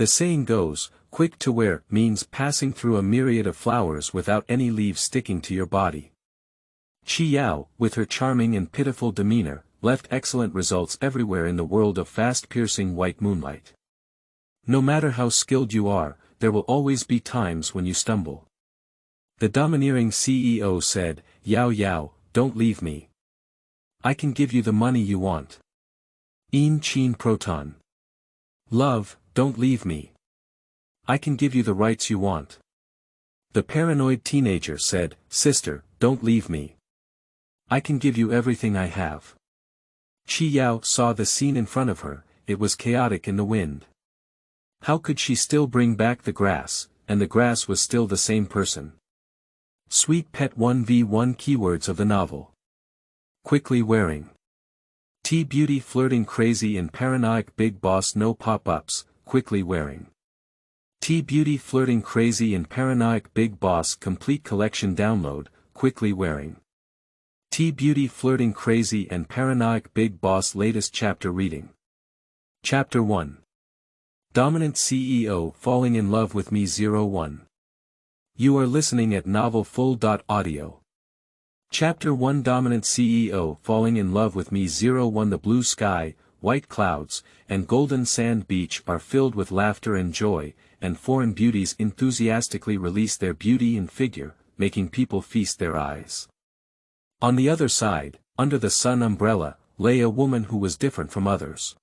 The saying goes, quick to wear means passing through a myriad of flowers without any leaves sticking to your body. Qi Yao, with her charming and pitiful demeanor, left excellent results everywhere in the world of fast-piercing white moonlight. No matter how skilled you are, there will always be times when you stumble. The domineering CEO said, Yao Yao, don't leave me. I can give you the money you want. Chin Proton. Love, don't leave me. I can give you the rights you want. The paranoid teenager said, Sister, don't leave me. I can give you everything I have. Qi Yao saw the scene in front of her, it was chaotic in the wind. How could she still bring back the grass, and the grass was still the same person? Sweet Pet 1v1 keywords of the novel. Quickly wearing. Beauty flirting crazy and paranoid big boss no pop-ups, quickly wearing. Beauty flirting crazy and paranoid big boss complete collection download, quickly wearing. Beauty flirting crazy and paranoid big boss latest chapter reading. Chapter 1. Dominant CEO falling in love with me 01. You are listening at novelfull.audio. Chapter 1 Dominant CEO falling in love with me 01. The blue sky, white clouds, and golden sand beach are filled with laughter and joy, and foreign beauties enthusiastically release their beauty and figure, making people feast their eyes. On the other side, under the sun umbrella, lay a woman who was different from others.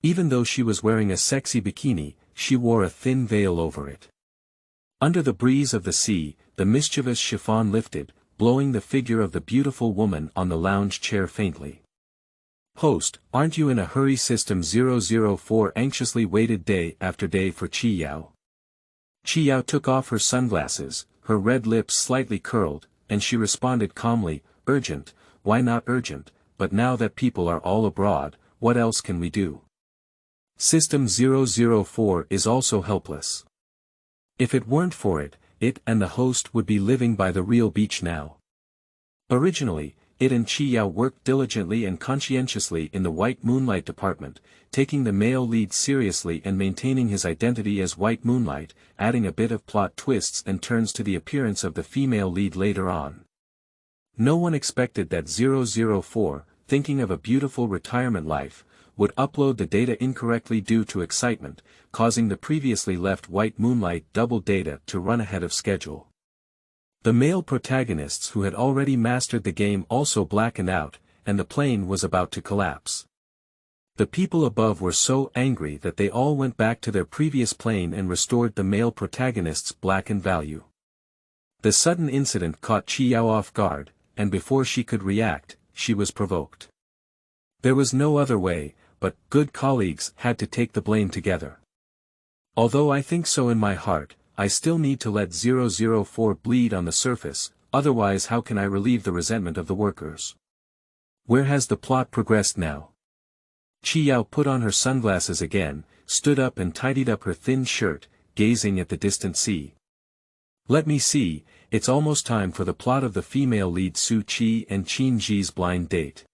Even though she was wearing a sexy bikini, she wore a thin veil over it. Under the breeze of the sea, the mischievous chiffon lifted, blowing the figure of the beautiful woman on the lounge chair faintly. Host, aren't you in a hurry? System 004 anxiously waited day after day for Qi Yao. Qi Yao took off her sunglasses, her red lips slightly curled, and she responded calmly, urgent, why not urgent, but now that people are all abroad, what else can we do? System 004 is also helpless. If it weren't for it, it and the host would be living by the real beach now. Originally, it and Qi Yao worked diligently and conscientiously in the White Moonlight department, taking the male lead seriously and maintaining his identity as White Moonlight, adding a bit of plot twists and turns to the appearance of the female lead later on. No one expected that 004, thinking of a beautiful retirement life, would upload the data incorrectly due to excitement, causing the previously left White Moonlight double data to run ahead of schedule. The male protagonists who had already mastered the game also blackened out, and the plane was about to collapse. The people above were so angry that they all went back to their previous plane and restored the male protagonist's blackened value. The sudden incident caught Qi Yao off guard, and before she could react, she was provoked. There was no other way, but good colleagues had to take the blame together. Although I think so in my heart, I still need to let 004 bleed on the surface, otherwise how can I relieve the resentment of the workers? Where has the plot progressed now? Qi Yao put on her sunglasses again, stood up and tidied up her thin shirt, gazing at the distant sea. Let me see, it's almost time for the plot of the female lead Su Qi and Qin Ji's blind date.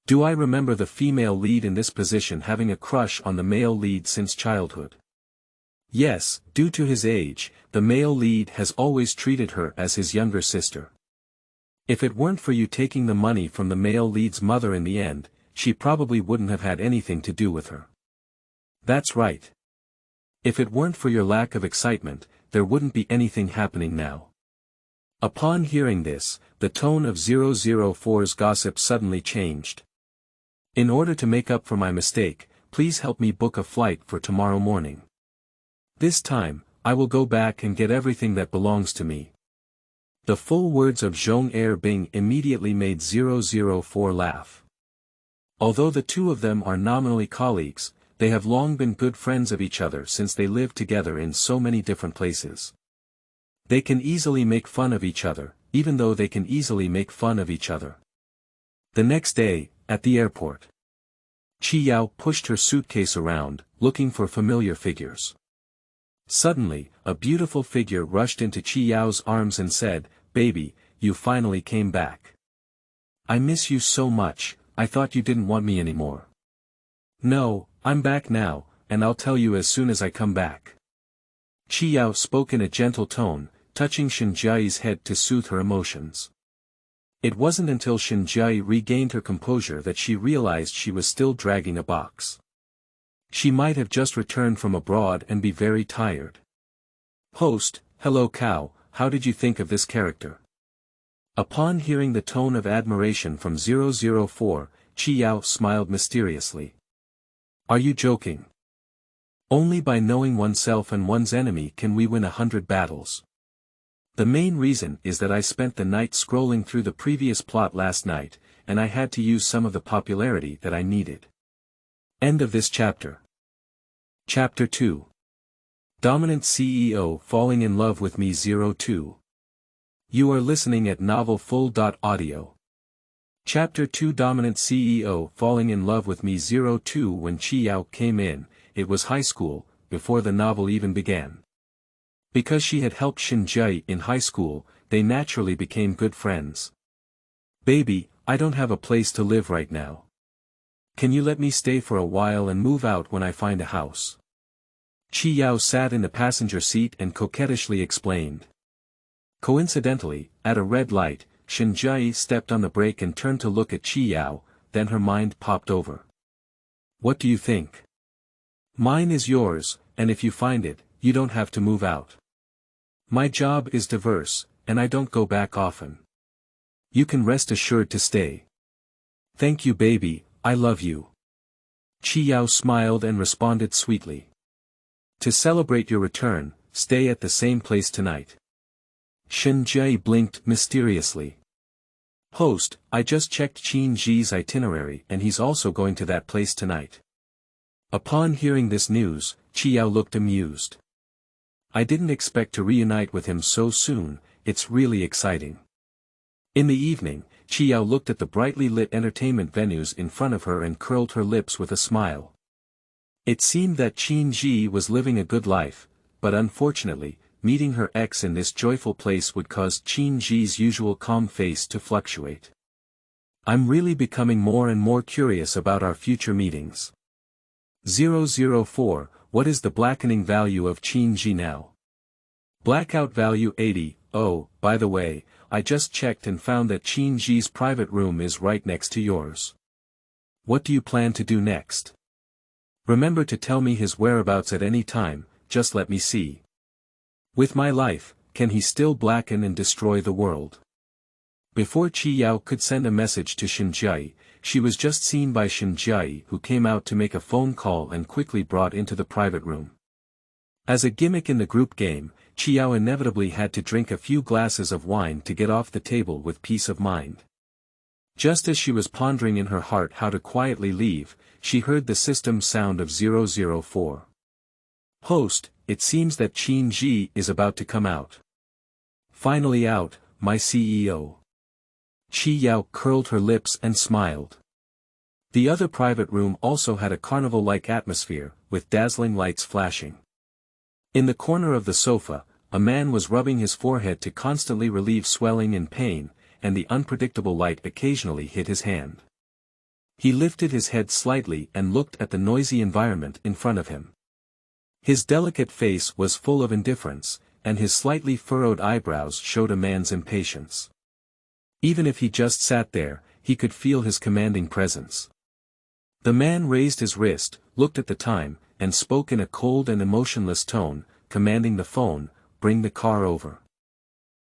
Do I remember the female lead in this position having a crush on the male lead since childhood? Yes, due to his age, the male lead has always treated her as his younger sister. If it weren't for you taking the money from the male lead's mother in the end, she probably wouldn't have had anything to do with her. That's right. If it weren't for your lack of excitement, there wouldn't be anything happening now. Upon hearing this, the tone of 004's gossip suddenly changed. In order to make up for my mistake, please help me book a flight for tomorrow morning. This time, I will go back and get everything that belongs to me. The full words of Zhong Erbing immediately made 004 laugh. Although the two of them are nominally colleagues, they have long been good friends of each other since they lived together in so many different places. They can easily make fun of each other, even though they can easily make fun of each other. The next day, at the airport, Qi Yao pushed her suitcase around, looking for familiar figures. Suddenly, a beautiful figure rushed into Qi Yao's arms and said, "Baby, you finally came back. I miss you so much, I thought you didn't want me anymore." "No, I'm back now, and I'll tell you as soon as I come back. Qi Yao spoke in a gentle tone, touching Shinjiai's head to soothe her emotions. It wasn't until Shinjiai regained her composure that she realized she was still dragging a box. She might have just returned from abroad and be very tired. Host, hello Cow, how did you think of this character? Upon hearing the tone of admiration from 004, Qi Yao smiled mysteriously. Are you joking? Only by knowing oneself and one's enemy can we win 100 battles. The main reason is that I spent the night scrolling through the previous plot last night, and I had to use some of the popularity that I needed. End of this chapter. Chapter 2. Dominant CEO falling in love with me 02. You are listening at novelfull.audio. Chapter 2. Dominant CEO falling in love with me 02. When Qi Yao came in, it was high school, before the novel even began. Because she had helped Shinjiai in high school, they naturally became good friends. Baby, I don't have a place to live right now. Can you let me stay for a while and move out when I find a house? Qi Yao sat in the passenger seat and coquettishly explained. Coincidentally, at a red light, Shinjiai stepped on the brake and turned to look at Qi Yao, then her mind popped over. What do you think? Mine is yours, and if you find it, you don't have to move out. My job is diverse, and I don't go back often. You can rest assured to stay. Thank you baby, I love you. Qi Yao smiled and responded sweetly. To celebrate your return, stay at the same place tonight. Shinjiai blinked mysteriously. Host, I just checked Qin Ji's itinerary and he's also going to that place tonight. Upon hearing this news, Qi Yao looked amused. I didn't expect to reunite with him so soon, it's really exciting. In the evening, Qi Yao looked at the brightly lit entertainment venues in front of her and curled her lips with a smile. It seemed that Qin Ji was living a good life, but unfortunately, meeting her ex in this joyful place would cause Qin Ji's usual calm face to fluctuate. I'm really becoming more and more curious about our future meetings. 004, what is the blackening value of Qin Ji now? Blackout value 80, oh, by the way, I just checked and found that Qin Ji's private room is right next to yours. What do you plan to do next? Remember to tell me his whereabouts at any time, just let me see. With my life, can he still blacken and destroy the world? Before Qi Yao could send a message to Shinjiai, she was just seen by Shinjiai who came out to make a phone call and quickly brought into the private room. As a gimmick in the group game, Qi Yao inevitably had to drink a few glasses of wine to get off the table with peace of mind. Just as she was pondering in her heart how to quietly leave, she heard the system sound of 004. Host, it seems that Qin Ji is about to come out. Finally out, my CEO. Qi Yao curled her lips and smiled. The other private room also had a carnival-like atmosphere, with dazzling lights flashing. In the corner of the sofa, a man was rubbing his forehead to constantly relieve swelling and pain, and the unpredictable light occasionally hit his hand. He lifted his head slightly and looked at the noisy environment in front of him. His delicate face was full of indifference, and his slightly furrowed eyebrows showed a man's impatience. Even if he just sat there, he could feel his commanding presence. The man raised his wrist, looked at the time, and spoke in a cold and emotionless tone, commanding the phone, bring the car over.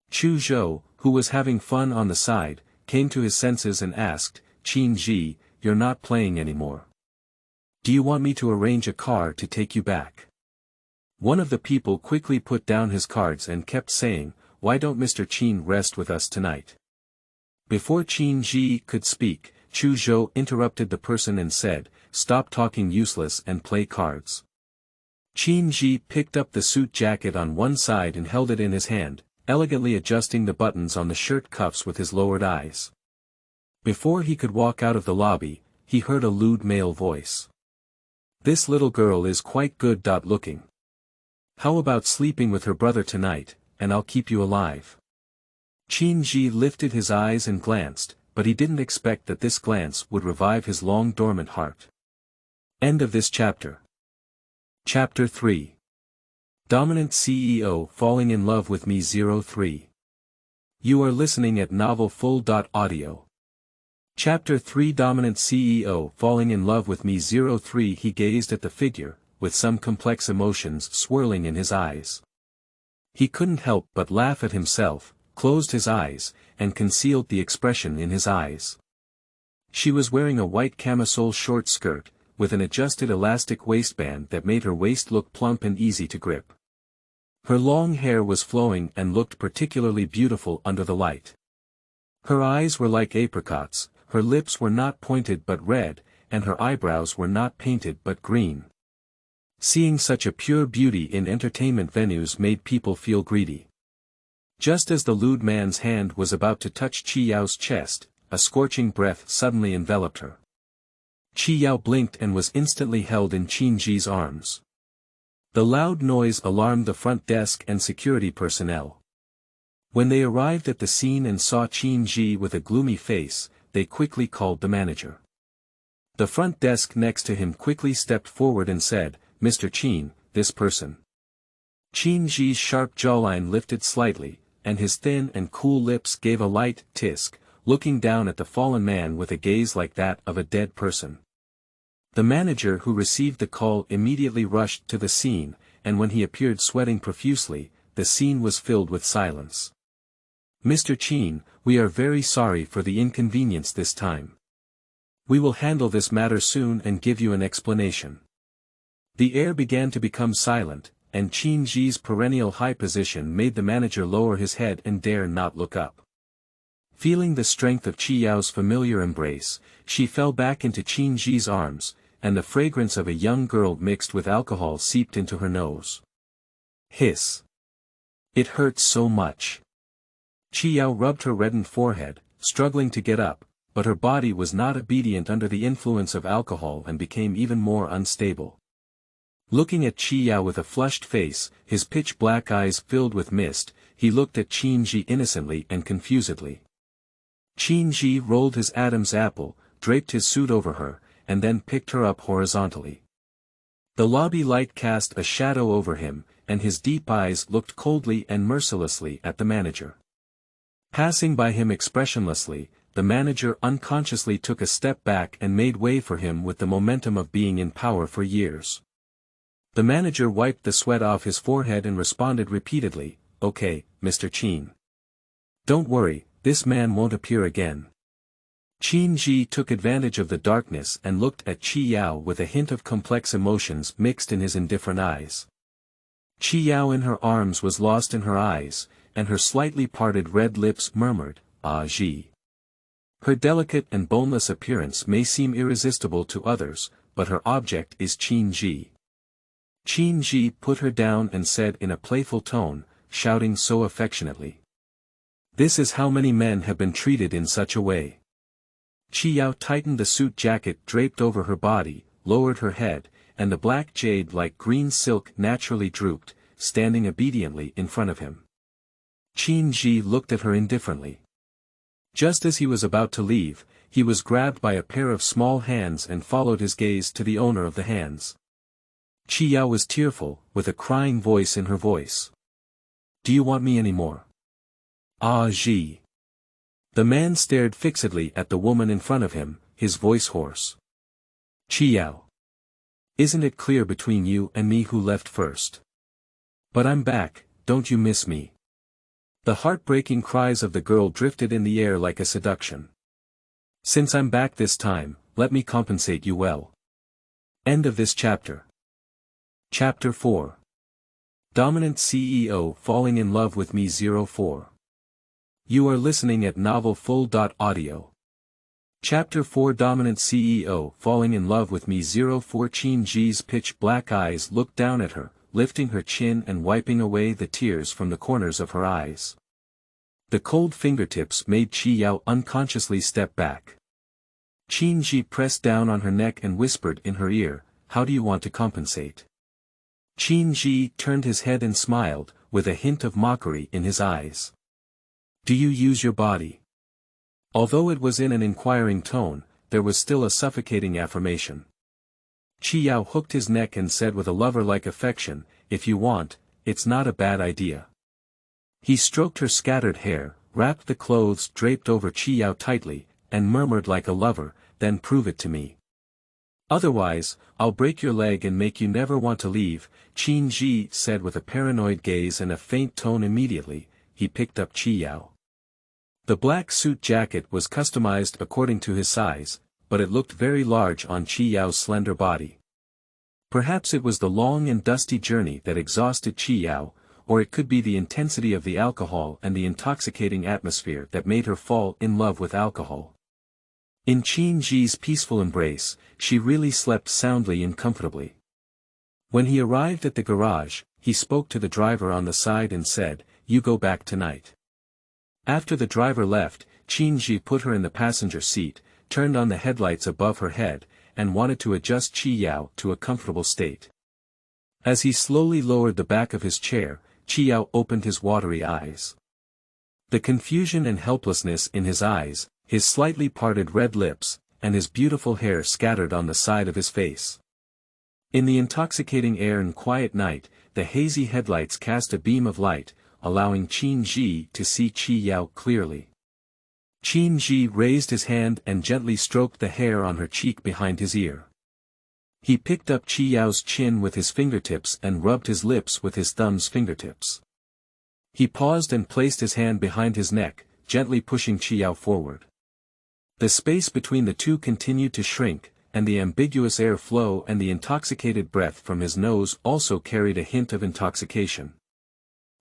Chu Zhou, who was having fun on the side, came to his senses and asked, Qin Ji, you're not playing anymore. Do you want me to arrange a car to take you back? One of the people quickly put down his cards and kept saying, why don't Mr. Qin rest with us tonight? Before Qin Ji could speak, Chu Zhou interrupted the person and said, stop talking useless and play cards. Qin Ji picked up the suit jacket on one side and held it in his hand, elegantly adjusting the buttons on the shirt cuffs with his lowered eyes. Before he could walk out of the lobby, he heard a lewd male voice. This little girl is quite good. Looking. How about sleeping with her brother tonight, and I'll keep you alive? Qin Ji lifted his eyes and glanced, but he didn't expect that this glance would revive his long dormant heart. End of this chapter. Chapter 3. Dominant CEO Falling in Love with Me 03. You are listening at Novel Full. Audio. Chapter 3. Dominant CEO Falling in Love with Me 03. He gazed at the figure, with some complex emotions swirling in his eyes. He couldn't help but laugh at himself, closed his eyes, and concealed the expression in his eyes. She was wearing a white camisole short skirt, with an adjusted elastic waistband that made her waist look plump and easy to grip. Her long hair was flowing and looked particularly beautiful under the light. Her eyes were like apricots, her lips were not pointed but red, and her eyebrows were not painted but green. Seeing such a pure beauty in entertainment venues made people feel greedy. Just as the lewd man's hand was about to touch Chi Yao's chest, a scorching breath suddenly enveloped her. Chi Yao blinked and was instantly held in Qin Ji's arms. The loud noise alarmed the front desk and security personnel. When they arrived at the scene and saw Qin Ji with a gloomy face, they quickly called the manager. The front desk next to him quickly stepped forward and said, "Mr. Qin, this person." Qin Ji's sharp jawline lifted slightly, and his thin and cool lips gave a light tisk, looking down at the fallen man with a gaze like that of a dead person. The manager who received the call immediately rushed to the scene, and when he appeared sweating profusely, the scene was filled with silence. "Mr. Qin, we are very sorry for the inconvenience this time. We will handle this matter soon and give you an explanation." The air began to become silent, and Qin Ji's perennial high position made the manager lower his head and dare not look up. Feeling the strength of Chi Yao's familiar embrace, she fell back into Qin Ji's arms, and the fragrance of a young girl mixed with alcohol seeped into her nose. Hiss. It hurt so much. Chi Yao rubbed her reddened forehead, struggling to get up, but her body was not obedient under the influence of alcohol and became even more unstable. Looking at Chi Yao with a flushed face, his pitch-black eyes filled with mist, he looked at Qin Ji innocently and confusedly. Qin Ji rolled his Adam's apple, draped his suit over her, and then picked her up horizontally. The lobby light cast a shadow over him, and his deep eyes looked coldly and mercilessly at the manager. Passing by him expressionlessly, the manager unconsciously took a step back and made way for him with the momentum of being in power for years. The manager wiped the sweat off his forehead and responded repeatedly, "Okay, Mr. Qin. Don't worry, this man won't appear again." Qin Ji took advantage of the darkness and looked at Chi Yao with a hint of complex emotions mixed in his indifferent eyes. Chi Yao in her arms was lost in her eyes, and her slightly parted red lips murmured, "Ah Ji." Her delicate and boneless appearance may seem irresistible to others, but her object is Qin Ji. Qin Ji put her down and said in a playful tone, shouting so affectionately, "This is how many men have been treated in such a way." Chi Yao tightened the suit jacket draped over her body, lowered her head, and the black jade like green silk naturally drooped, standing obediently in front of him. Qin Ji looked at her indifferently. Just as he was about to leave, he was grabbed by a pair of small hands and followed his gaze to the owner of the hands. Chi Yao was tearful, with a crying voice in her voice. "Do you want me anymore?" "Ah Ji." The man stared fixedly at the woman in front of him, his voice hoarse. "Chi Yao. Isn't it clear between you and me who left first? But I'm back, don't you miss me?" The heartbreaking cries of the girl drifted in the air like a seduction. "Since I'm back this time, let me compensate you well." End of this chapter. Chapter 4. Dominant CEO Falling in Love with Me 04. You are listening at Novel Full. Audio. Chapter 4. Dominant CEO Falling in Love with Me 04. Qin Ji's pitch-black eyes looked down at her, lifting her chin and wiping away the tears from the corners of her eyes. The cold fingertips made Chi Yao unconsciously step back. Qin Ji pressed down on her neck and whispered in her ear, "How do you want to compensate?" Qin Ji turned his head and smiled, with a hint of mockery in his eyes. "Do you use your body?" Although it was in an inquiring tone, there was still a suffocating affirmation. Chi Yao hooked his neck and said with a lover-like affection, "If you want, it's not a bad idea." He stroked her scattered hair, wrapped the clothes draped over Chi Yao tightly, and murmured like a lover, "Then prove it to me. Otherwise, I'll break your leg and make you never want to leave," Qin Ji said with a paranoid gaze and a faint tone. Immediately, he picked up Chi Yao. The black suit jacket was customized according to his size, but it looked very large on Chi Yao's slender body. Perhaps it was the long and dusty journey that exhausted Chi Yao, or it could be the intensity of the alcohol and the intoxicating atmosphere that made her fall in love with alcohol. In Qin Ji's peaceful embrace, she really slept soundly and comfortably. When he arrived at the garage, he spoke to the driver on the side and said, "You go back tonight." After the driver left, Qin Ji put her in the passenger seat, turned on the headlights above her head, and wanted to adjust Chi Yao to a comfortable state. As he slowly lowered the back of his chair, Chi Yao opened his watery eyes. The confusion and helplessness in his eyes, his slightly parted red lips, and his beautiful hair scattered on the side of his face. In the intoxicating air and quiet night, the hazy headlights cast a beam of light, allowing Qin Ji to see Chi Yao clearly. Qin Ji raised his hand and gently stroked the hair on her cheek behind his ear. He picked up Chi Yao's chin with his fingertips and rubbed his lips with his thumb's fingertips. He paused and placed his hand behind his neck, gently pushing Chi Yao forward. The space between the two continued to shrink, and the ambiguous air flow and the intoxicated breath from his nose also carried a hint of intoxication.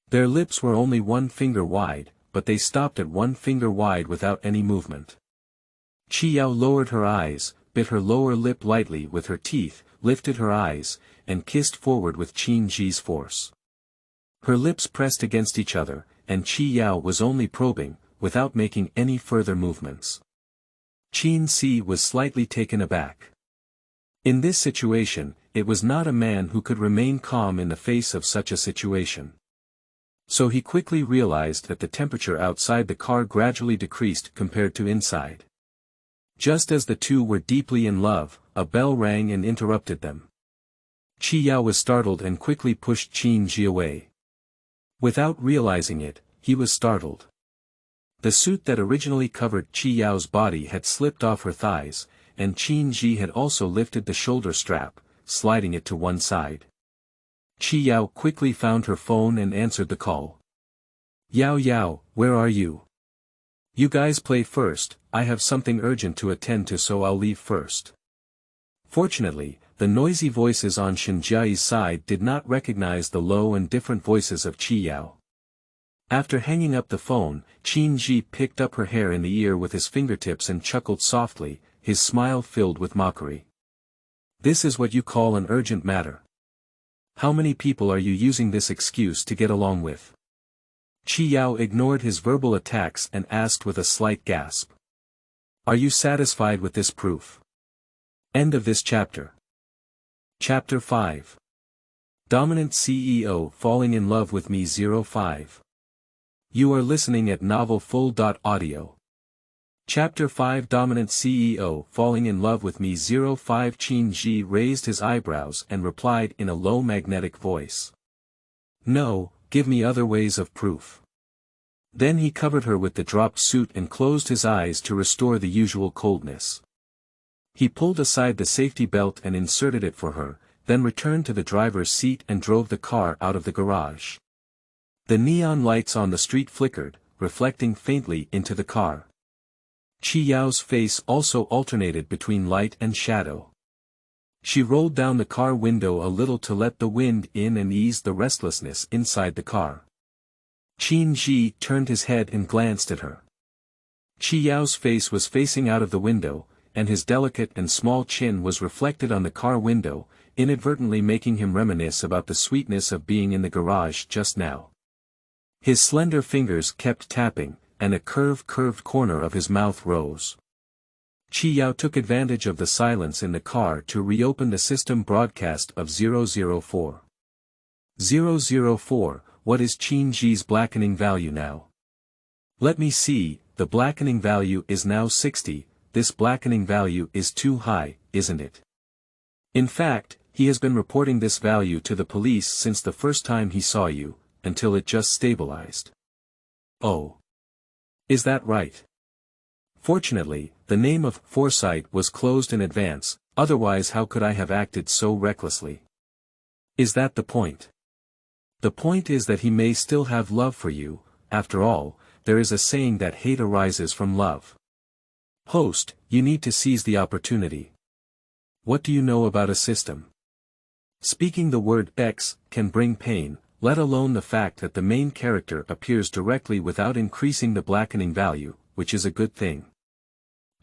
Their lips were only 1 finger wide, but they stopped at 1 finger wide without any movement. Chi Yao lowered her eyes, bit her lower lip lightly with her teeth, lifted her eyes, and kissed forward with Qin Ji's force. Her lips pressed against each other, and Chi Yao was only probing, without making any further movements. Qin Si was slightly taken aback. In this situation, it was not a man who could remain calm in the face of such a situation. So he quickly realized that the temperature outside the car gradually decreased compared to inside. Just as the two were deeply in love, a bell rang and interrupted them. Chi Yao was startled and quickly pushed Qin Ji away. Without realizing it, he was startled. The suit that originally covered Chi Yao's body had slipped off her thighs, and Qin Ji had also lifted the shoulder strap, sliding it to one side. Chi Yao quickly found her phone and answered the call. "Yao Yao, where are you? You guys play first, I have something urgent to attend to, so I'll leave first." Fortunately, the noisy voices on Shenjiai's side did not recognize the low and different voices of Chi Yao. After hanging up the phone, Qin Ji picked up her hair in the ear with his fingertips and chuckled softly, his smile filled with mockery. "This is what you call an urgent matter? How many people are you using this excuse to get along with?" Chi Yao ignored his verbal attacks and asked with a slight gasp. "Are you satisfied with this proof?" End of this chapter. Chapter 5. Dominant CEO Falling in Love with Me 05. You are listening at novelfull.audio. Chapter 5. Dominant CEO Falling in Love with Me 05. Qin Ji raised his eyebrows and replied in a low magnetic voice. "No, give me other ways of proof." Then he covered her with the dropped suit and closed his eyes to restore the usual coldness. He pulled aside the safety belt and inserted it for her, then returned to the driver's seat and drove the car out of the garage. The neon lights on the street flickered, reflecting faintly into the car. Chi Yao's face also alternated between light and shadow. She rolled down the car window a little to let the wind in and ease the restlessness inside the car. Qin Ji turned his head and glanced at her. Chi Yao's face was facing out of the window, and his delicate and small chin was reflected on the car window, inadvertently making him reminisce about the sweetness of being in the garage just now. His slender fingers kept tapping, and a curved corner of his mouth rose. Chi Yao took advantage of the silence in the car to reopen the system broadcast of 004. 004, what is Qin Ji's blackening value now? Let me see, the blackening value is now 60, this blackening value is too high, isn't it? In fact, he has been reporting this value to the police since the first time he saw you, until it just stabilized. Oh. Is that right? Fortunately, the name of Foresight was closed in advance, otherwise how could I have acted so recklessly? Is that the point? The point is that he may still have love for you. After all, there is a saying that hate arises from love. Host, you need to seize the opportunity. What do you know about a system? Speaking the word X can bring pain, let alone the fact that the main character appears directly without increasing the blackening value, which is a good thing.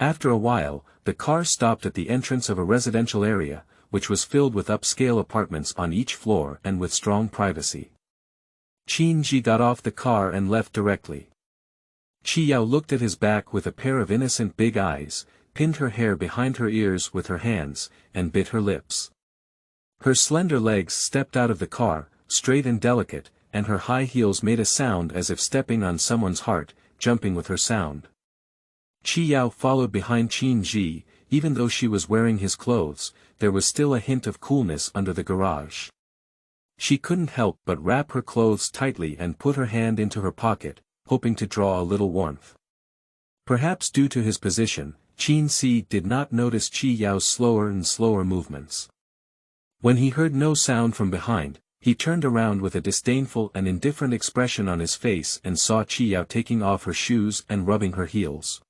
After a while, the car stopped at the entrance of a residential area, which was filled with upscale apartments on each floor and with strong privacy. Qin-ji got off the car and left directly. Chi-Yao looked at his back with a pair of innocent big eyes, pinned her hair behind her ears with her hands, and bit her lips. Her slender legs stepped out of the car, straight and delicate, and her high heels made a sound as if stepping on someone's heart, jumping with her sound. Chi-Yao followed behind Qin-ji. Even though she was wearing his clothes, there was still a hint of coolness under the garage. She couldn't help but wrap her clothes tightly and put her hand into her pocket, hoping to draw a little warmth. Perhaps due to his position, Qin-ji did not notice Chi-Yao's slower and slower movements. When he heard no sound from behind, he turned around with a disdainful and indifferent expression on his face and saw Chi-Yao taking off her shoes and rubbing her heels.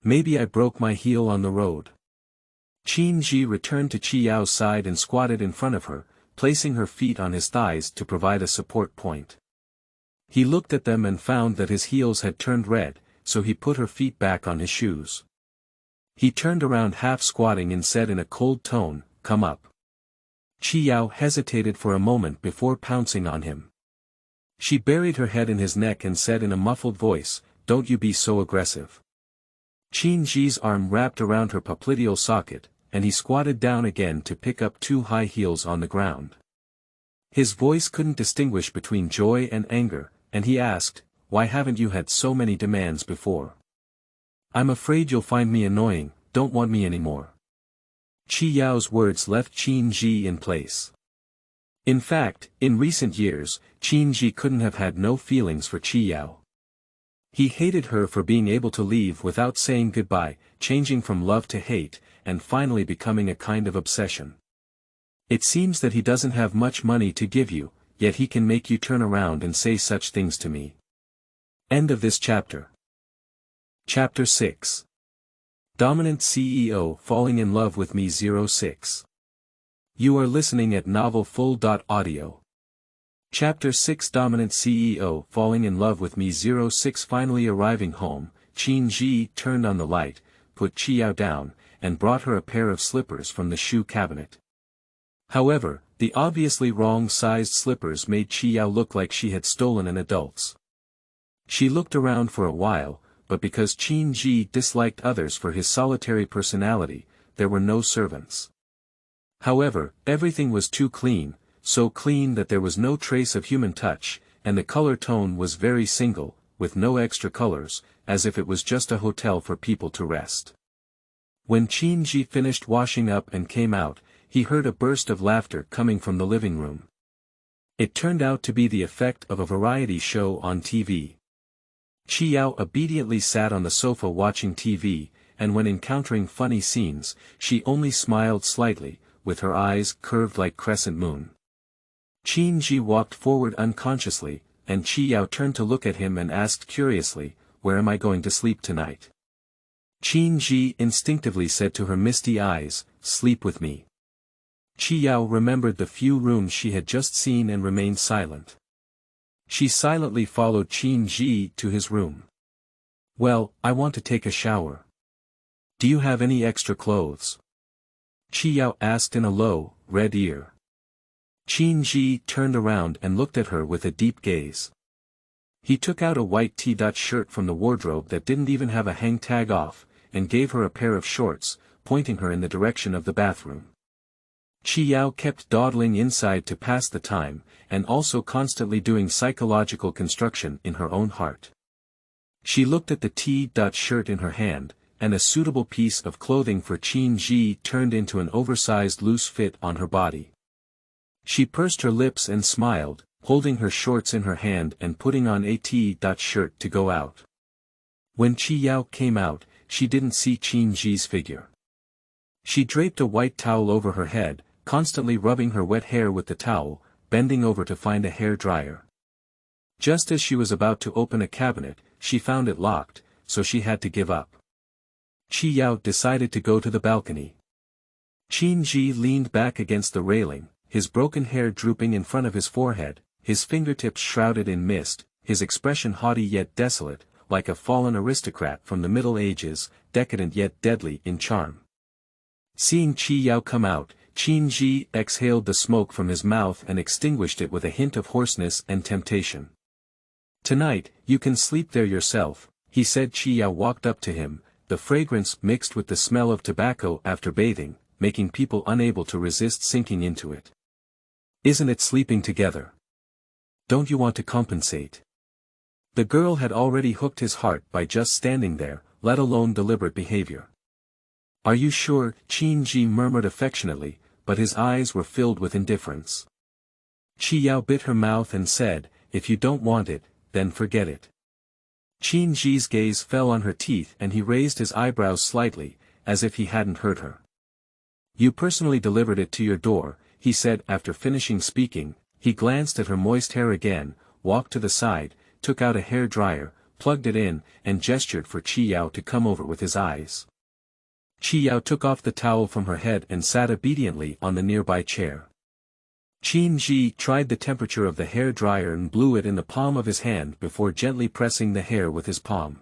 Maybe I broke my heel on the road. Qin-ji returned to Chi-Yao's side and squatted in front of her, placing her feet on his thighs to provide a support point. He looked at them and found that his heels had turned red, so he put her feet back on his shoes. He turned around half squatting and said in a cold tone, "Come up." Chi-Yao hesitated for a moment before pouncing on him. She buried her head in his neck and said in a muffled voice, "Don't you be so aggressive." Qin-ji's arm wrapped around her popliteal socket, and he squatted down again to pick up two high heels on the ground. His voice couldn't distinguish between joy and anger, and he asked, "Why haven't you had so many demands before?" "I'm afraid you'll find me annoying, don't want me anymore." Chi-Yao's words left Qin-ji in place. In fact, in recent years, Qin-ji couldn't have had no feelings for Chi-Yao. He hated her for being able to leave without saying goodbye, changing from love to hate, and finally becoming a kind of obsession. It seems that he doesn't have much money to give you, yet he can make you turn around and say such things to me. End of this chapter. Chapter 6. Dominant CEO Falling in Love with Me 06. You are listening at novelfull.audio. Chapter 6 Dominant CEO Falling in Love with Me 06. Finally arriving home, Qin-ji turned on the light, put Chi-Yao down, and brought her a pair of slippers from the shoe cabinet. However, the obviously wrong-sized slippers made Chi-Yao look like she had stolen an adult's. She looked around for a while, but because Qin-ji disliked others for his solitary personality, there were no servants. However, everything was too clean, so clean that there was no trace of human touch, and the color tone was very single, with no extra colors, as if it was just a hotel for people to rest. When Qin-ji finished washing up and came out, he heard a burst of laughter coming from the living room. It turned out to be the effect of a variety show on TV. Chi-Yao obediently sat on the sofa watching TV, and when encountering funny scenes, she only smiled slightly, with her eyes curved like crescent moon. Qin-ji walked forward unconsciously, and Chi-Yao turned to look at him and asked curiously, "Where am I going to sleep tonight?" Qin-ji instinctively said to her misty eyes, "Sleep with me." Chi-Yao remembered the few rooms she had just seen and remained silent. She silently followed Qin-ji to his room. "Well, I want to take a shower. Do you have any extra clothes?" Chi-Yao asked in a low, red ear. Qin-ji turned around and looked at her with a deep gaze. He took out a white T-shirt from the wardrobe that didn't even have a hang tag off, and gave her a pair of shorts, pointing her in the direction of the bathroom. Chi-Yao kept dawdling inside to pass the time, and also constantly doing psychological construction in her own heart. She looked at the T-shirt in her hand, and a suitable piece of clothing for Qin Ji turned into an oversized loose fit on her body. She pursed her lips and smiled, holding her shorts in her hand and putting on a shirt to go out. When Qi Yao came out, she didn't see Qin Ji's figure. She draped a white towel over her head, constantly rubbing her wet hair with the towel, bending over to find a hair dryer. Just as she was about to open a cabinet, she found it locked, so she had to give up. Qi Yao decided to go to the balcony. Qin Ji leaned back against the railing, his broken hair drooping in front of his forehead, his fingertips shrouded in mist, his expression haughty yet desolate, like a fallen aristocrat from the Middle Ages, decadent yet deadly in charm. Seeing Qi Yao come out, Qin Ji exhaled the smoke from his mouth and extinguished it with a hint of hoarseness and temptation. "Tonight, you can sleep there yourself," he said. Qi Yao walked up to him, the fragrance mixed with the smell of tobacco after bathing, making people unable to resist sinking into it. "Isn't it sleeping together? Don't you want to compensate?" The girl had already hooked his heart by just standing there, let alone deliberate behavior. "Are you sure?" Qin Ji murmured affectionately, but his eyes were filled with indifference. Qi Yao bit her mouth and said, "If you don't want it, then forget it." Qin Ji's gaze fell on her teeth and he raised his eyebrows slightly, as if he hadn't heard her. "You personally delivered it to your door," he said after finishing speaking. He glanced at her moist hair again, walked to the side, took out a hair dryer, plugged it in, and gestured for Qi Yao to come over with his eyes. Qi Yao took off the towel from her head and sat obediently on the nearby chair. Qin Ji tried the temperature of the hair dryer and blew it in the palm of his hand before gently pressing the hair with his palm.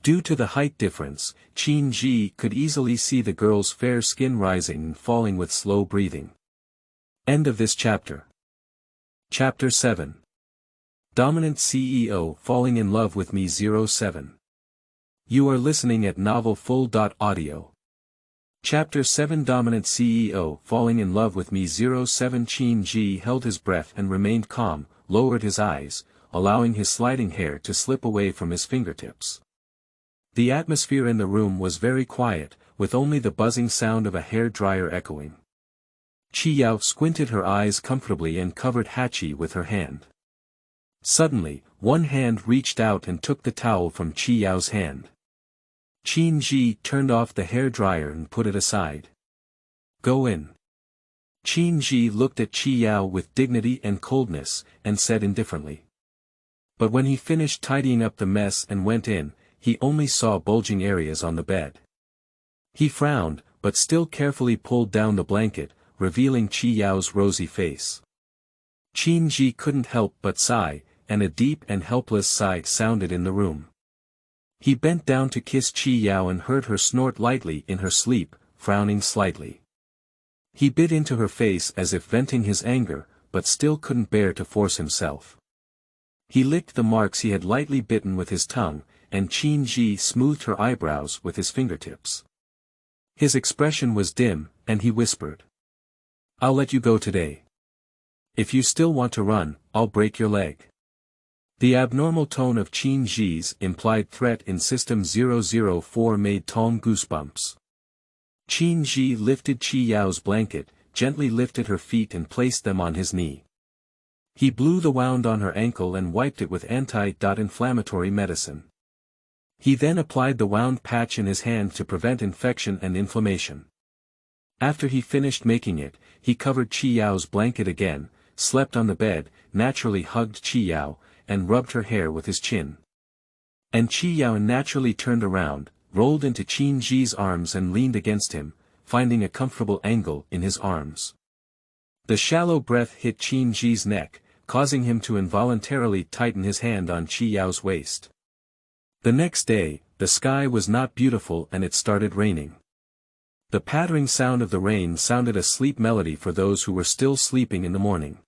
Due to the height difference, Qin Ji could easily see the girl's fair skin rising and falling with slow breathing. End of this chapter. Chapter 7. Dominant CEO Falling in Love with Me 07. You are listening at novelfull.audio. Chapter 7. Dominant CEO Falling in Love with Me 07. Qin Ji held his breath and remained calm, lowered his eyes, allowing his sliding hair to slip away from his fingertips. The atmosphere in the room was very quiet, with only the buzzing sound of a hair dryer echoing. Qi Yao squinted her eyes comfortably and covered Hachi with her hand. Suddenly, one hand reached out and took the towel from Qi Yao's hand. Qin Ji turned off the hair dryer and put it aside. "Go in." Qin Ji looked at Qi Yao with dignity and coldness, and said indifferently. But when he finished tidying up the mess and went in, he only saw bulging areas on the bed. He frowned, but still carefully pulled down the blanket, revealing Qi Yao's rosy face. Qin Ji couldn't help but sigh, and a deep and helpless sigh sounded in the room. He bent down to kiss Qi Yao and heard her snort lightly in her sleep, frowning slightly. He bit into her face as if venting his anger, but still couldn't bear to force himself. He licked the marks he had lightly bitten with his tongue, and Qin Ji smoothed her eyebrows with his fingertips. His expression was dim, and he whispered, "I'll let you go today. If you still want to run, I'll break your leg." The abnormal tone of Qin Ji's implied threat in System 004 made Tom goosebumps. Qin Ji lifted Qi Yao's blanket, gently lifted her feet and placed them on his knee. He blew the wound on her ankle and wiped it with anti-inflammatory medicine. He then applied the wound patch in his hand to prevent infection and inflammation. After he finished making it, he covered Qi Yao's blanket again, slept on the bed, naturally hugged Qi Yao, and rubbed her hair with his chin. And Qi Yao naturally turned around, rolled into Qin Ji's arms and leaned against him, finding a comfortable angle in his arms. The shallow breath hit Qin Ji's neck, causing him to involuntarily tighten his hand on Qi Yao's waist. The next day, the sky was not beautiful and it started raining. The pattering sound of the rain sounded a sleep melody for those who were still sleeping in the morning.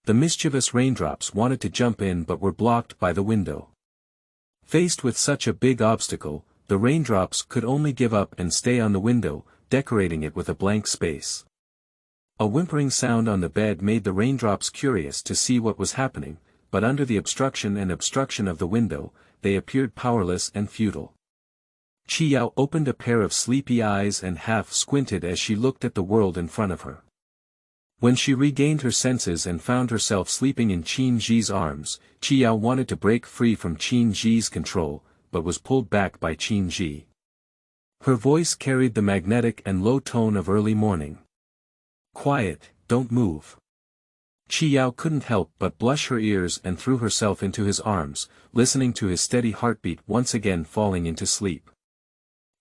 The mischievous raindrops wanted to jump in but were blocked by the window. Faced with such a big obstacle, the raindrops could only give up and stay on the window, decorating it with a blank space. A whimpering sound on the bed made the raindrops curious to see what was happening, but under the obstruction of the window, they appeared powerless and futile. Chi Yao opened a pair of sleepy eyes and half squinted as she looked at the world in front of her. When she regained her senses and found herself sleeping in Qin Ji's arms, Chi Yao wanted to break free from Qin Ji's control, but was pulled back by Qin Ji. Her voice carried the magnetic and low tone of early morning. "Quiet, don't move." Chi Yao couldn't help but blush her ears and threw herself into his arms, listening to his steady heartbeat once again falling into sleep.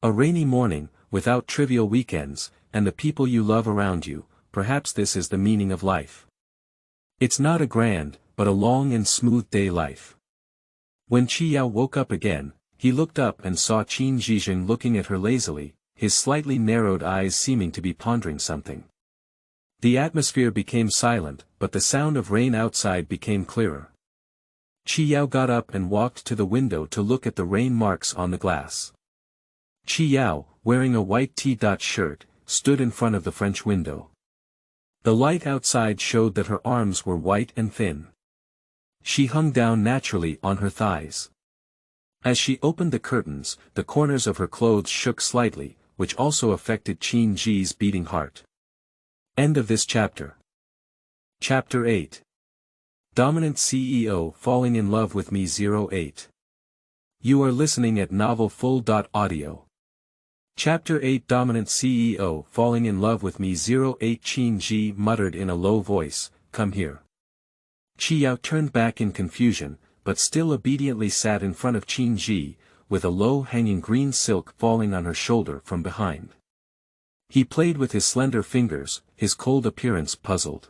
A rainy morning, without trivial weekends, and the people you love around you, perhaps this is the meaning of life. It's not a grand, but a long and smooth day life. When Chi Yao woke up again, he looked up and saw Qin Jijing looking at her lazily, his slightly narrowed eyes seeming to be pondering something. The atmosphere became silent, but the sound of rain outside became clearer. Chi Yao got up and walked to the window to look at the rain marks on the glass. Chi Yao, wearing a white T-dot shirt, stood in front of the French window. The light outside showed that her arms were white and thin. She hung down naturally on her thighs. As she opened the curtains, the corners of her clothes shook slightly, which also affected Qin Ji's beating heart. End of this chapter. Chapter 8. Dominant CEO Falling in Love with Me 08. You are listening at novelfull.audio. Chapter 8. Dominant CEO Falling in Love with Me 08. Qin Ji muttered in a low voice, "Come here." Chi Yao turned back in confusion, but still obediently sat in front of Qin Ji, with a low-hanging green silk falling on her shoulder from behind. He played with his slender fingers, his cold appearance puzzled.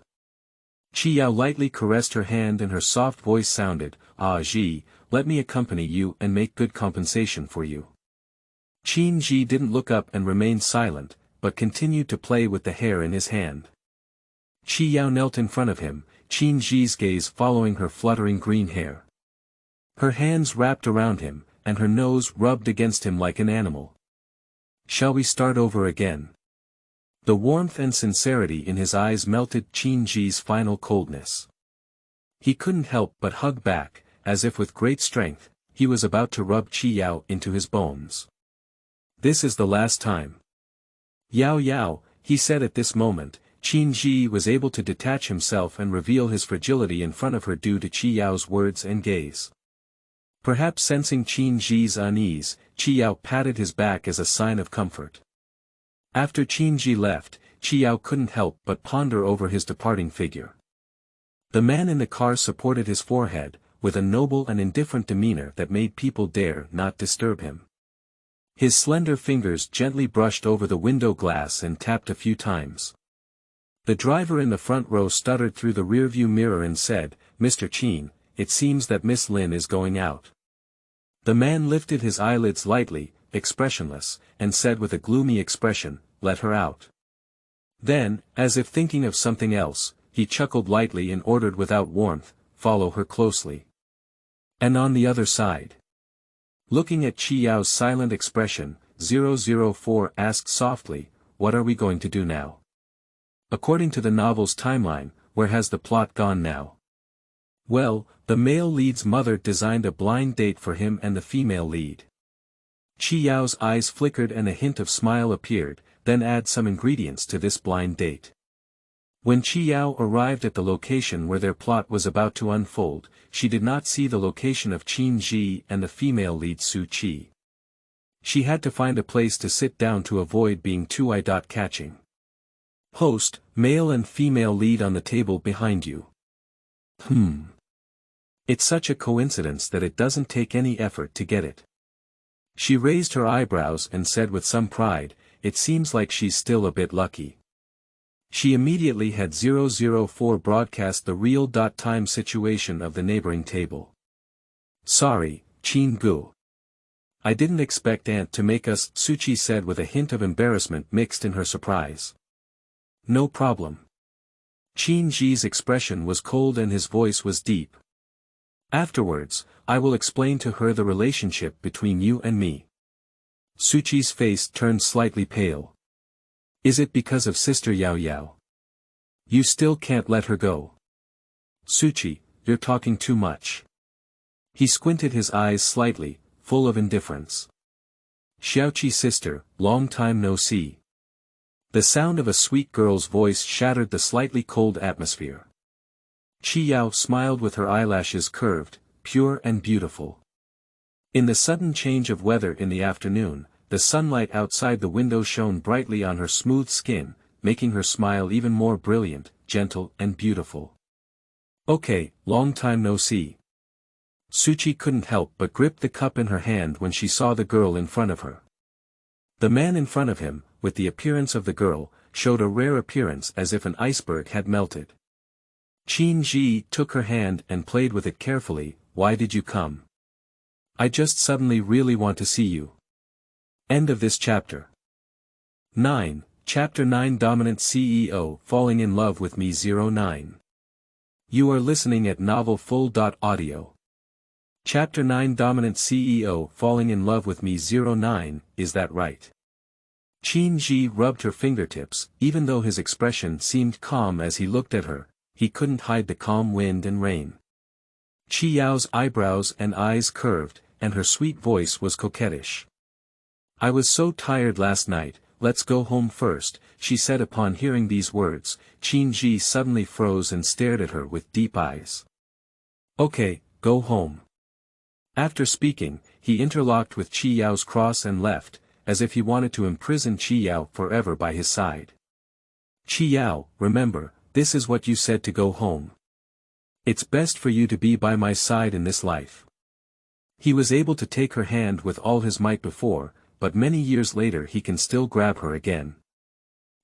Chi Yao lightly caressed her hand and her soft voice sounded, "Ah Ji, let me accompany you and make good compensation for you." Qin Ji didn't look up and remained silent, but continued to play with the hair in his hand. Chi Yao knelt in front of him, Qin Ji's gaze following her fluttering green hair. Her hands wrapped around him, and her nose rubbed against him like an animal. "Shall we start over again?" The warmth and sincerity in his eyes melted Qin Ji's final coldness. He couldn't help but hug back, as if with great strength, he was about to rub Chi Yao into his bones. "This is the last time." "Yao Yao," he said at this moment. Qin Ji was able to detach himself and reveal his fragility in front of her due to Chi Yao's words and gaze. Perhaps sensing Qin Ji's unease, Chi Yao patted his back as a sign of comfort. After Qin Ji left, Chi Yao couldn't help but ponder over his departing figure. The man in the car supported his forehead, with a noble and indifferent demeanor that made people dare not disturb him. His slender fingers gently brushed over the window glass and tapped a few times. The driver in the front row stuttered through the rearview mirror and said, "Mr. Qin, it seems that Miss Lin is going out." The man lifted his eyelids lightly, expressionless, and said with a gloomy expression, "Let her out." Then, as if thinking of something else, he chuckled lightly and ordered without warmth, "Follow her closely." And on the other side, looking at Chi Yao's silent expression, 004 asked softly, "What are we going to do now?" According to the novel's timeline, where has the plot gone now? Well, the male lead's mother designed a blind date for him and the female lead. Chi Yao's eyes flickered and a hint of smile appeared, then add some ingredients to this blind date. When Chi Yao arrived at the location where their plot was about to unfold, she did not see the location of Qin Ji and the female lead Su Qi. She had to find a place to sit down to avoid being too eye-catching. Host, male and female lead on the table behind you. It's such a coincidence that it doesn't take any effort to get it. She raised her eyebrows and said with some pride, "It seems like she's still a bit lucky." She immediately had 004 broadcast the real-time situation of the neighboring table. "Sorry, Qin Gu. I didn't expect Aunt to make us," Suchi said with a hint of embarrassment mixed in her surprise. "No problem." Qin Ji's expression was cold and his voice was deep. "Afterwards, I will explain to her the relationship between you and me." Suchi's face turned slightly pale. "Is it because of Sister Yao Yao? You still can't let her go?" "Suchi, you're talking too much." He squinted his eyes slightly, full of indifference. Xiaoqi sister, long time no see. The sound of a sweet girl's voice shattered the slightly cold atmosphere. Qi Yao smiled with her eyelashes curved, pure and beautiful. In the sudden change of weather in the afternoon, the sunlight outside the window shone brightly on her smooth skin, making her smile even more brilliant, gentle and beautiful. Okay, long time no see. Suchi couldn't help but grip the cup in her hand when she saw the girl in front of her. The man in front of him, with the appearance of the girl, showed a rare appearance as if an iceberg had melted. Qin Ji took her hand and played with it carefully. Why did you come? I just suddenly really want to see you. End of this chapter. 9. Chapter 9 Dominant CEO Falling in Love with Me 09. You are listening at novelfull.audio. Chapter 9 Dominant CEO Falling in Love with Me 09, is that right? Qin Ji rubbed her fingertips. Even though his expression seemed calm as he looked at her, he couldn't hide the calm wind and rain. Qi Yao's eyebrows and eyes curved, and her sweet voice was coquettish. I was so tired last night, let's go home first, she said. Upon hearing these words, Qin Ji suddenly froze and stared at her with deep eyes. Okay, go home. After speaking, he interlocked with Qi Yao's cross and left, as if he wanted to imprison Qi Yao forever by his side. Qi Yao, remember, this is what you said to go home. It's best for you to be by my side in this life. He was able to take her hand with all his might before, but many years later he can still grab her again.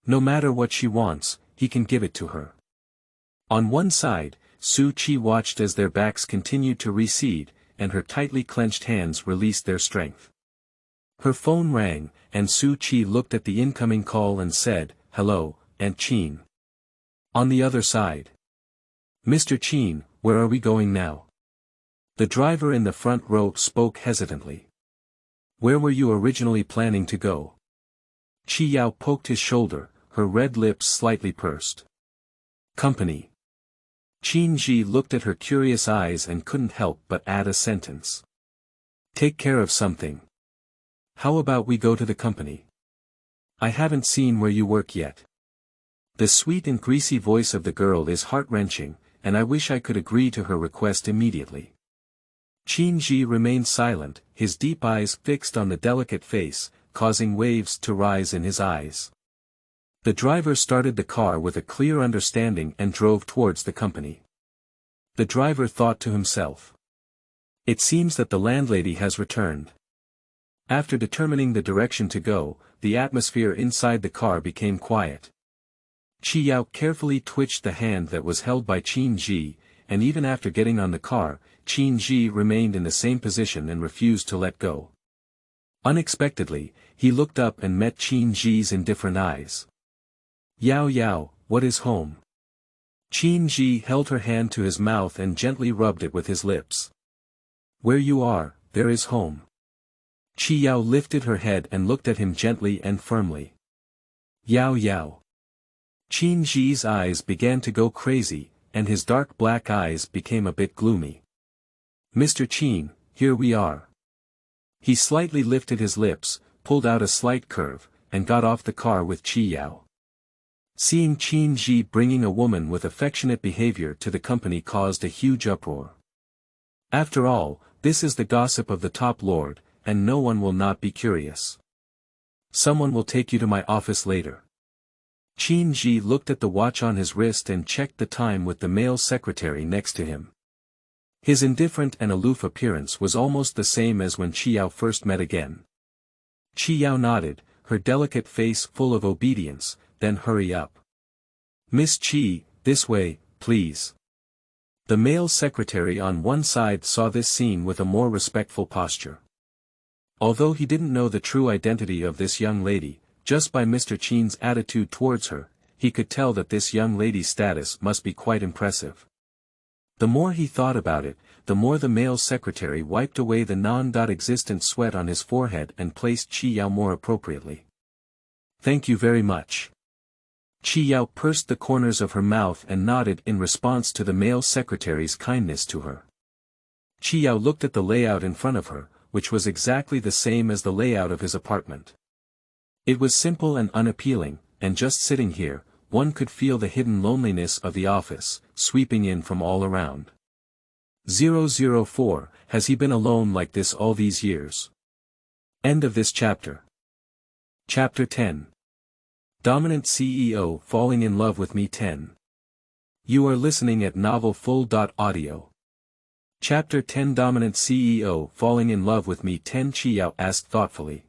No matter what she wants, he can give it to her. On one side, Su Qi watched as their backs continued to recede, and her tightly clenched hands released their strength. Her phone rang, and Su Qi looked at the incoming call and said, "Hello, Aunt Qin." On the other side. "Mr. Qin, where are we going now?" The driver in the front row spoke hesitantly. "Where were you originally planning to go?" Qi Yao poked his shoulder, her red lips slightly pursed. "Company." Qin Ji looked at her curious eyes and couldn't help but add a sentence. "Take care of something. How about we go to the company? I haven't seen where you work yet." The sweet and greasy voice of the girl is heart-wrenching, and I wish I could agree to her request immediately. Qin Ji remained silent, his deep eyes fixed on the delicate face, causing waves to rise in his eyes. The driver started the car with a clear understanding and drove towards the company. The driver thought to himself. It seems that the landlady has returned. After determining the direction to go, the atmosphere inside the car became quiet. Qi Yao carefully twitched the hand that was held by Qin Ji, and even after getting on the car, Qin Ji remained in the same position and refused to let go. Unexpectedly, he looked up and met Qin Ji's indifferent eyes. "Yao Yao, what is home?" Qin Ji held her hand to his mouth and gently rubbed it with his lips. "Where you are, there is home." Qi Yao lifted her head and looked at him gently and firmly. "Yao Yao." Qin Ji's eyes began to go crazy, and his dark black eyes became a bit gloomy. "Mr. Qin, here we are." He slightly lifted his lips, pulled out a slight curve, and got off the car with Qi Yao. Seeing Qin Ji bringing a woman with affectionate behavior to the company caused a huge uproar. After all, this is the gossip of the top lord, and no one will not be curious. "Someone will take you to my office later." Qin Ji looked at the watch on his wrist and checked the time with the male secretary next to him. His indifferent and aloof appearance was almost the same as when Qi Yao first met again. Qi Yao nodded, her delicate face full of obedience, then "Hurry up. Miss Qi, this way, please." The male secretary on one side saw this scene with a more respectful posture. Although he didn't know the true identity of this young lady, just by Mr. Qin's attitude towards her, he could tell that this young lady's status must be quite impressive. The more he thought about it, the more the male secretary wiped away the non-existent sweat on his forehead and placed Qi Yao more appropriately. "Thank you very much." Qi Yao pursed the corners of her mouth and nodded in response to the male secretary's kindness to her. Qi Yao looked at the layout in front of her, which was exactly the same as the layout of his apartment. It was simple and unappealing, and just sitting here, one could feel the hidden loneliness of the office, sweeping in from all around. 004, has he been alone like this all these years? End of this chapter. Chapter 10. Dominant CEO Falling in Love with Me 10. You are listening at novelfull.audio. Chapter 10. Dominant CEO Falling in Love with Me 10. Chiao asked thoughtfully.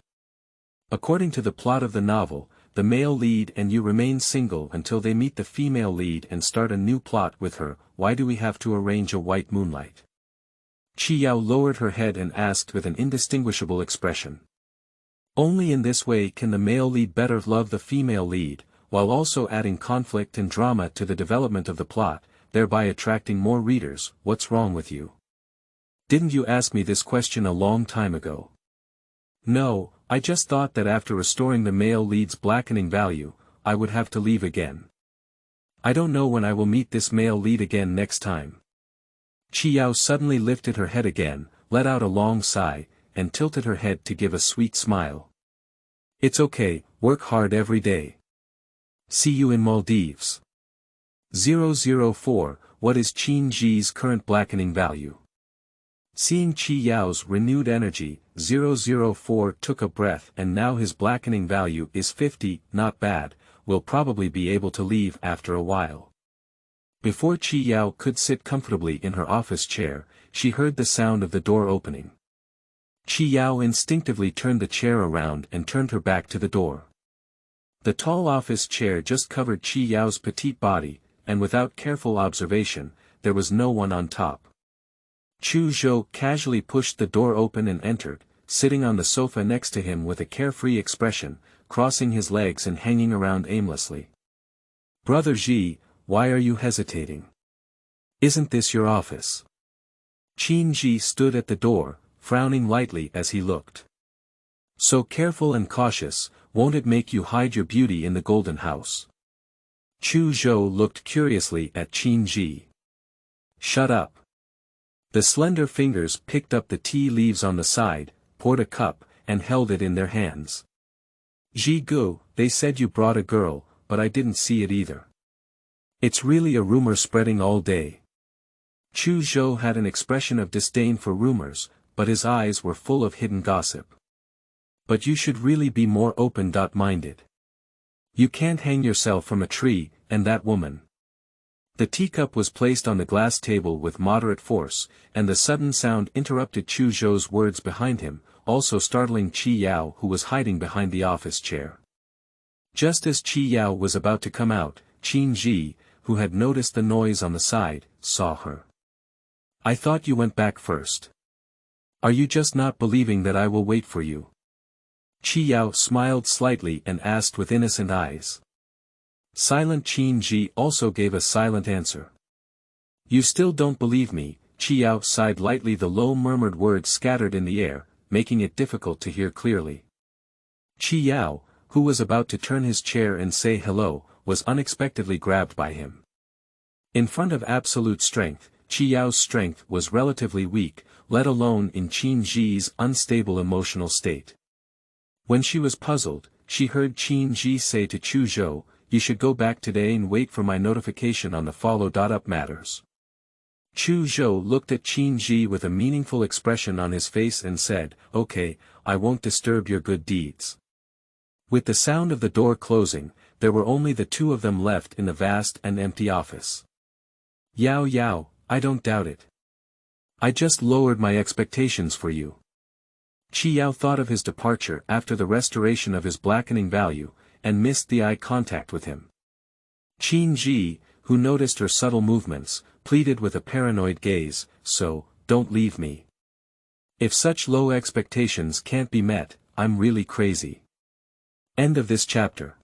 According to the plot of the novel, the male lead and you remain single until they meet the female lead and start a new plot with her. Why do we have to arrange a white moonlight? Chiao lowered her head and asked with an indistinguishable expression. Only in this way can the male lead better love the female lead, while also adding conflict and drama to the development of the plot, thereby attracting more readers. What's wrong with you? Didn't you ask me this question a long time ago? No, I just thought that after restoring the male lead's blackening value, I would have to leave again. I don't know when I will meet this male lead again next time. Chiao suddenly lifted her head again, let out a long sigh, and tilted her head to give a sweet smile. It's okay, work hard every day. See you in Maldives. 004, what is Qin Ji's current blackening value? Seeing Chiao's renewed energy, 004 took a breath and now his blackening value is 50, not bad, will probably be able to leave after a while. Before Chiao could sit comfortably in her office chair, she heard the sound of the door opening. Chiao instinctively turned the chair around and turned her back to the door. The tall office chair just covered Chiao's petite body, and without careful observation, there was no one on top. Chu Zhou casually pushed the door open and entered, sitting on the sofa next to him with a carefree expression, crossing his legs and hanging around aimlessly. Brother Ji, why are you hesitating? Isn't this your office? Qin Ji stood at the door, frowning lightly as he looked. So careful and cautious, won't it make you hide your beauty in the golden house? Chu Zhou looked curiously at Qin Ji. Shut up. The slender fingers picked up the tea leaves on the side, poured a cup, and held it in their hands. Ji Gu, they said you brought a girl, but I didn't see it either. It's really a rumor spreading all day. Chu Zhou had an expression of disdain for rumors, but his eyes were full of hidden gossip. But you should really be more open-minded. You can't hang yourself from a tree, and that woman. The teacup was placed on the glass table with moderate force, and the sudden sound interrupted Chu Zhou's words behind him, also startling Chiao who was hiding behind the office chair. Just as Chiao was about to come out, Qin Ji, who had noticed the noise on the side, saw her. I thought you went back first. Are you just not believing that I will wait for you? Chiao smiled slightly and asked with innocent eyes. Silent Qin Ji also gave a silent answer. You still don't believe me, Chiao sighed lightly. The low murmured words scattered in the air, making it difficult to hear clearly. Chiao, who was about to turn his chair and say hello, was unexpectedly grabbed by him. In front of absolute strength, Chiao's strength was relatively weak, let alone in Qin Ji's unstable emotional state. When she was puzzled, she heard Qin Ji say to Chu Zhou, you should go back today and wait for my notification on the follow-up matters. Chu Zhou looked at Qin Ji with a meaningful expression on his face and said, okay, I won't disturb your good deeds. With the sound of the door closing, there were only the two of them left in the vast and empty office. Yao Yao, I don't doubt it. I just lowered my expectations for you. Chiao thought of his departure after the restoration of his blackening value, and missed the eye contact with him. Qin Ji, who noticed her subtle movements, pleaded with a paranoid gaze, so, don't leave me. If such low expectations can't be met, I'm really crazy. End of this chapter.